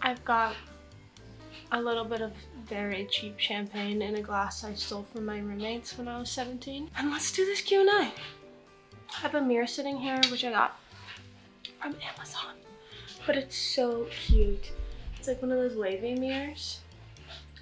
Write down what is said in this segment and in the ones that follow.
I've got a little bit of very cheap champagne in a glass I stole from my roommates when I was 17. And let's do this Q&A. I have a mirror sitting here, which I got from Amazon, but it's so cute. It's like one of those wavy mirrors.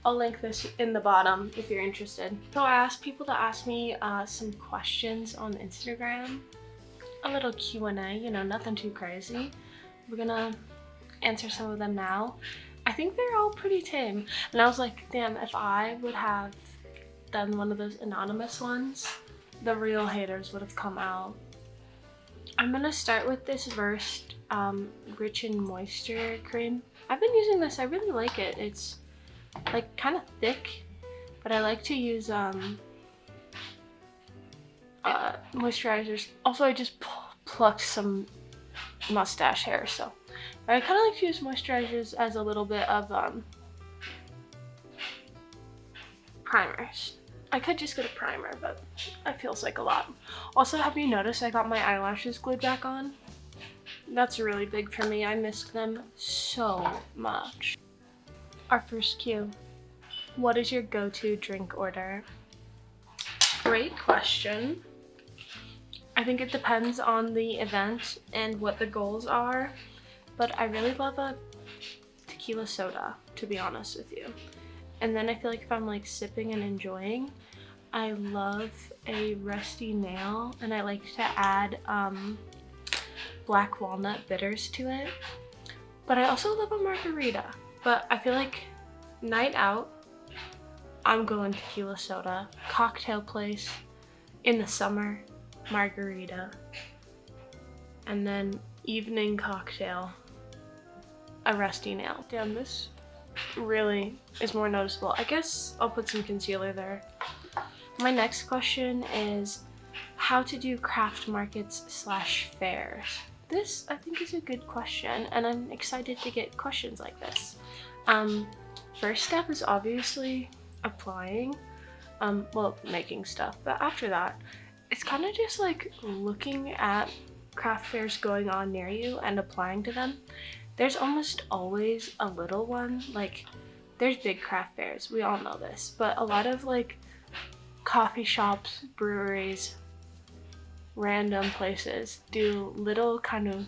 I'll link this in the bottom if you're interested. So I asked people to ask me some questions on Instagram. A little Q&A, you know, nothing too crazy. We're gonna answer some of them now. I think they're all pretty tame. And I was like, damn, if I would have done one of those anonymous ones, the real haters would have come out. I'm gonna start with this Versed Rich and Moisture cream. I've been using this, I really like it. It's like kind of thick, but I like to use moisturizers. Also, I just plucked some mustache hair, so I kind of like to use moisturizers as a little bit of primers. I could just get a primer, but that feels like a lot. Also, have you noticed I got my eyelashes glued back on? That's really big for me. I missed them so much. Our first cue. What is your go-to drink order? Great question. I think it depends on the event and what the goals are, but I really love a tequila soda, to be honest with you. And then I feel like if I'm like sipping and enjoying, I love a rusty nail, and I like to add black walnut bitters to it. But I also love a margarita. But I feel like night out, I'm going tequila soda. Cocktail place in the summer, margarita. And then evening cocktail, a rusty nail. Damn, this really is more noticeable. I guess I'll put some concealer there. My next question is how to do craft markets / fairs. This, I think, is a good question, and I'm excited to get questions like this. First step is obviously applying, well, making stuff, but after that, it's kind of just like looking at craft fairs going on near you and applying to them. There's almost always a little one. Like, there's big craft fairs, we all know this, but a lot of like coffee shops, breweries, random places do little kind of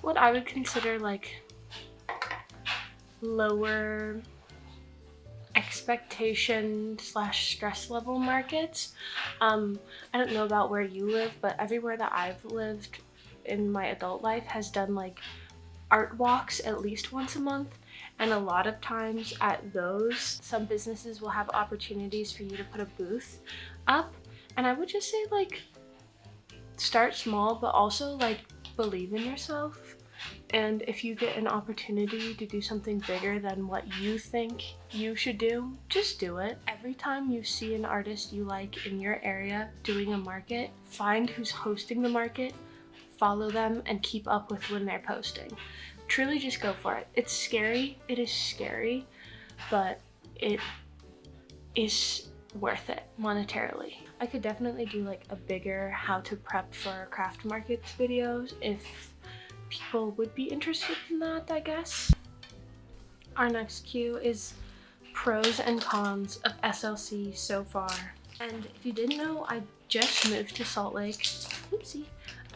what I would consider like lower expectation / stress level markets. I don't know about where you live, but everywhere that I've lived in my adult life has done like art walks at least once a month, and a lot of times at those, some businesses will have opportunities for you to put a booth up. And I would just say, like, start small, but also like believe in yourself. And if you get an opportunity to do something bigger than what you think you should do, just do it. Every time you see an artist you like in your area doing a market, find who's hosting the market, follow them, and keep up with when they're posting. Truly just go for it. It's scary, it is scary, but it is worth it monetarily. I could definitely do like a bigger how to prep for craft markets videos if people would be interested in that, I guess. Our next cue is pros and cons of SLC so far. And if you didn't know, I just moved to Salt Lake. Oopsie.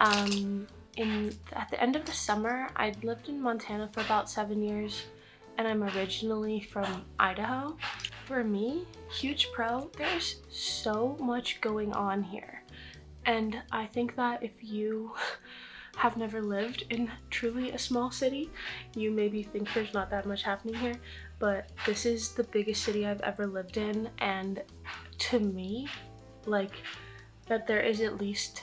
At the end of the summer. I'd lived in Montana for about 7 years, and I'm originally from Idaho. For me, huge pro, there's so much going on here. And I think that if you have never lived in truly a small city, you maybe think there's not that much happening here, but this is the biggest city I've ever lived in, and to me, like, that there is at least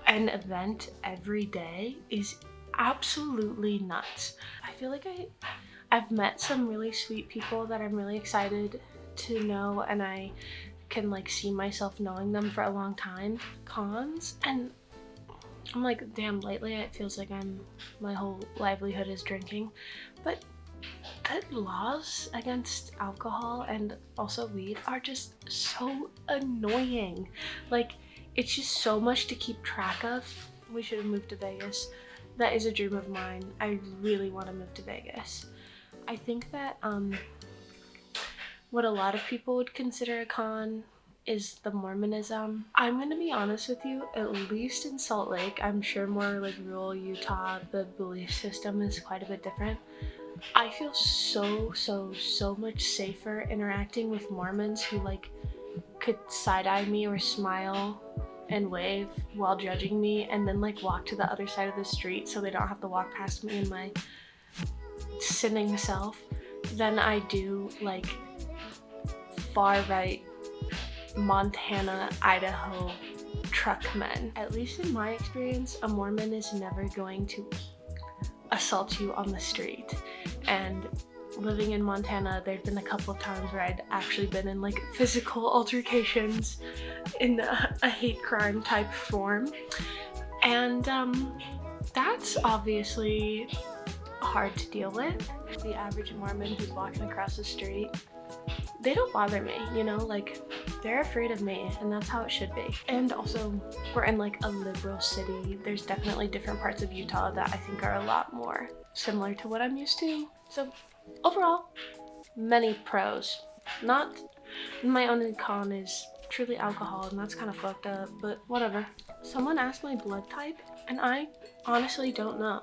an event every day is absolutely nuts. I feel like I've met some really sweet people that I'm really excited to know, and I can like see myself knowing them for a long time. Cons, and I'm like, damn, lately it feels like my whole livelihood is drinking, but the laws against alcohol and also weed are just so annoying. Like, it's just so much to keep track of. We should have moved to Vegas. that is a dream of mine. I really want to move to Vegas. I think that what a lot of people would consider a con is the Mormonism. I'm gonna be honest with you, at least in Salt Lake, I'm sure more like rural Utah, the belief system is quite a bit different. I feel so much safer interacting with Mormons who like could side-eye me or smile and wave while judging me and then like walk to the other side of the street so they don't have to walk past me in my sinning self than I do like far right Montana, Idaho truck men. At least in my experience, a Mormon is never going to assault you on the street. And living in Montana, there'd been a couple of times where I'd actually been in like physical altercations in a hate crime type form. And that's obviously hard to deal with. The average Mormon who's walking across the street, they don't bother me, you know, like they're afraid of me, and that's how it should be. And also, we're in like a liberal city. There's definitely different parts of Utah that I think are a lot more similar to what I'm used to. So overall, many pros. Not my only con is truly alcohol, and that's kind of fucked up, but whatever. Someone asked my blood type, and I honestly don't know.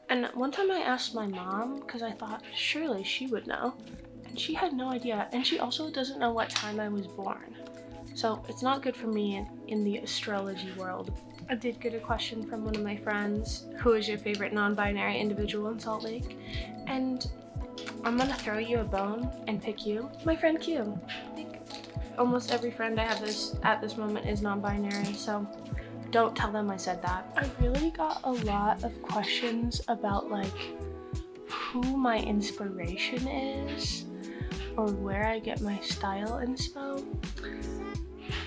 And one time I asked my mom because I thought surely she would know. She had no idea, and she also doesn't know what time I was born. So it's not good for me in the astrology world. I did get a question from one of my friends, who is your favorite non-binary individual in Salt Lake? And I'm gonna throw you a bone and pick you. My friend Q. I think almost every friend I have at this moment is non-binary, so don't tell them I said that. I really got a lot of questions about like who my inspiration is, or where I get my style inspo.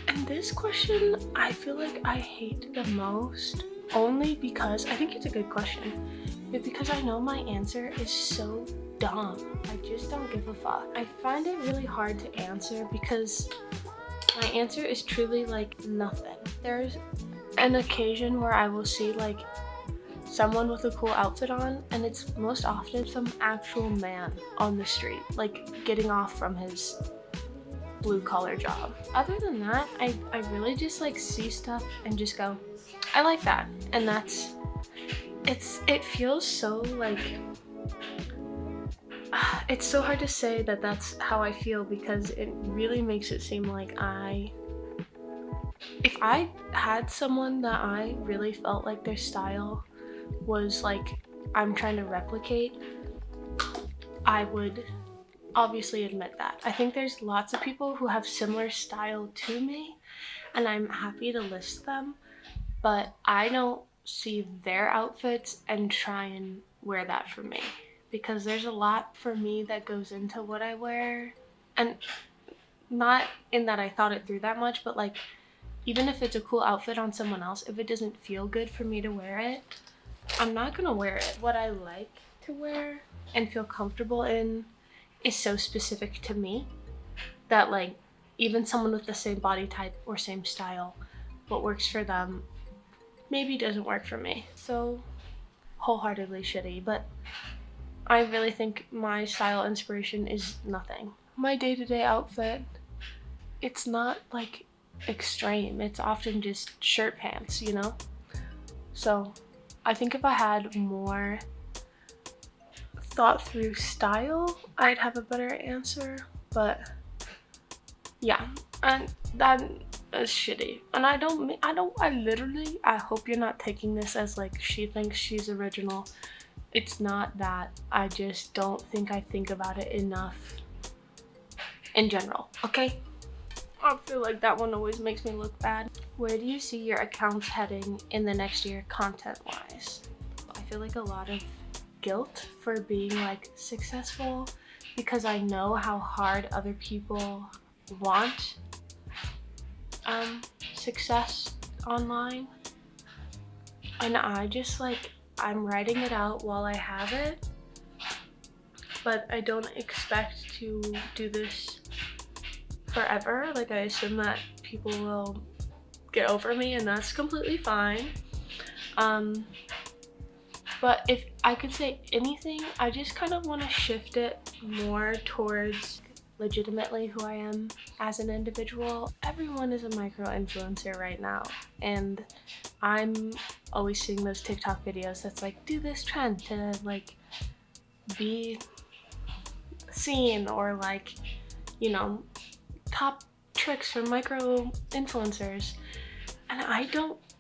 And this question I feel like I hate the most, only because I think it's a good question, but because I know my answer is so dumb. I just don't give a fuck. I find it really hard to answer because my answer is truly like nothing. There's an occasion where I will see like someone with a cool outfit on, and it's most often some actual man on the street, like getting off from his blue collar job. Other than that, I really just like see stuff and just go, I like that. And it feels so like, it's so hard to say that that's how I feel, because it really makes it seem like if I had someone that I really felt like their style was like I'm trying to replicate, I would obviously admit that. I think there's lots of people who have similar style to me, and I'm happy to list them, but I don't see their outfits and try and wear that for me, because there's a lot for me that goes into what I wear. And not in that I thought it through that much, but like even if it's a cool outfit on someone else, if it doesn't feel good for me to wear it, I'm not gonna wear it. What I like to wear and feel comfortable in is so specific to me that like even someone with the same body type or same style, what works for them maybe doesn't work for me. So wholeheartedly shitty, but I really think my style inspiration is nothing. My day-to-day outfit, it's not like extreme. It's often just shirt pants, you know? So I think if I had more thought through style, I'd have a better answer, but yeah, and that is shitty. And I hope you're not taking this as like she thinks she's original. It's not that. I just don't think I think about it enough in general, okay? I feel like that one always makes me look bad. Where do you see your accounts heading in the next year content-wise? I feel like a lot of guilt for being like successful, because I know how hard other people want success online, and I just like, I'm writing it out while I have it, but I don't expect to do this forever. Like I assume that people will get over me, and that's completely fine. But if I could say anything, I just kind of want to shift it more towards legitimately who I am as an individual. Everyone is a micro influencer right now, and I'm always seeing those TikTok videos that's like, do this trend to like be seen, or like, you know, top tricks for micro influencers. And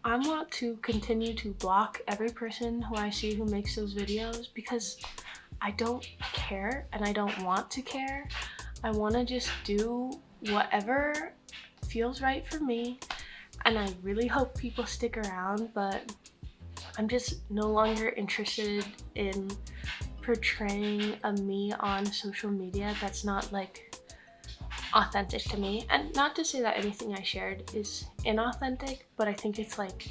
I want to continue to block every person who I see who makes those videos, because I don't care and I don't want to care. I want to just do whatever feels right for me, and I really hope people stick around, but I'm just no longer interested in portraying a me on social media that's not like authentic to me. And not to say that anything I shared is inauthentic, but I think it's like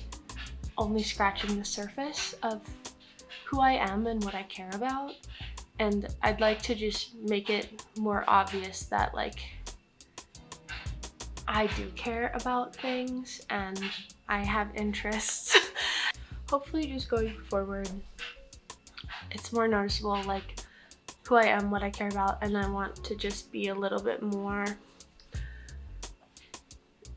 only scratching the surface of who I am and what I care about. And I'd like to just make it more obvious that like I do care about things and I have interests. Hopefully just going forward, it's more noticeable like who I am, what I care about, and I want to just be a little bit more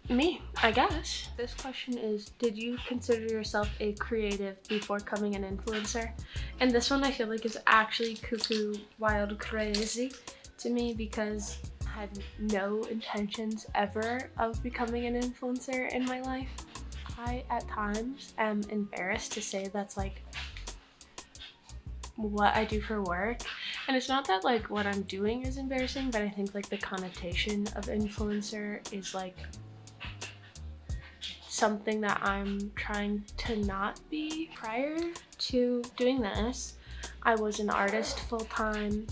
me, I guess. This question is, did you consider yourself a creative before becoming an influencer? And this one I feel like is actually cuckoo wild crazy to me, because I had no intentions ever of becoming an influencer in my life. I at times am embarrassed to say that's like what I do for work, and it's not that like what I'm doing is embarrassing, but I think like the connotation of influencer is like something that I'm trying to not be. Prior to doing this, I was an artist full-time,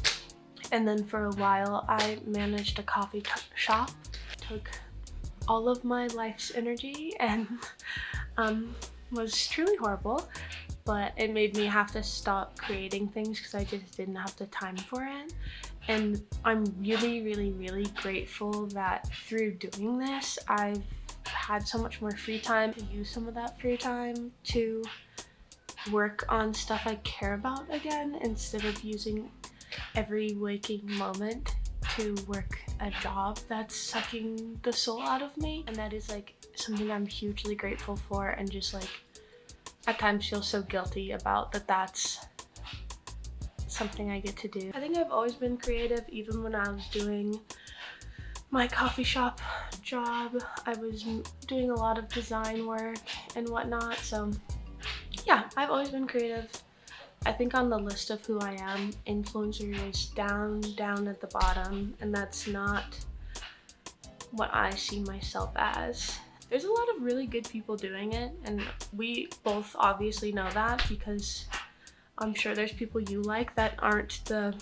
and then for a while I managed a coffee shop. Took all of my life's energy and was truly horrible, but it made me have to stop creating things because I just didn't have the time for it. And I'm really, really, really grateful that through doing this, I've had so much more free time to use some of that free time to work on stuff I care about again, instead of using every waking moment to work a job that's sucking the soul out of me. And that is like something I'm hugely grateful for, and just like at times feel so guilty about that that's something I get to do. I think I've always been creative. Even when I was doing my coffee shop job, I was doing a lot of design work and whatnot. So yeah, I've always been creative. I think on the list of who I am, influencer is down at the bottom, and that's not what I see myself as. There's a lot of really good people doing it, and we both obviously know that, because I'm sure there's people you like that aren't the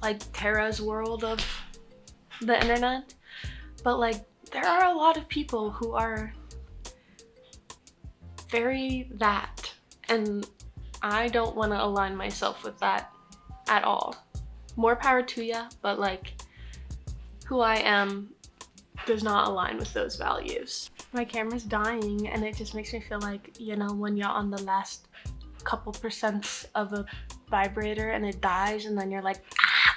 like Tara's world of the internet, but like there are a lot of people who are very that, and I don't want to align myself with that at all. More power to ya, but like who I am does not align with those values. My camera's dying, and it just makes me feel like, you know, when you're on the last couple percent of a vibrator and it dies, and then you're like, ah!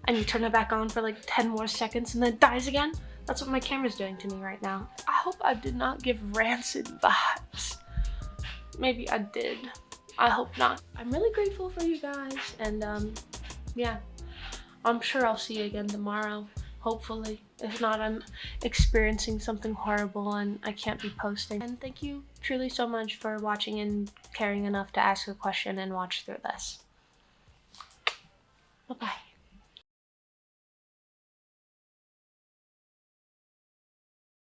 And you turn it back on for like 10 more seconds and then it dies again. That's what my camera's doing to me right now. I hope I did not give rancid vibes. Maybe I did. I hope not. I'm really grateful for you guys, and yeah, I'm sure I'll see you again tomorrow, hopefully. If not, I'm experiencing something horrible and I can't be posting. And thank you truly so much for watching and caring enough to ask a question and watch through this.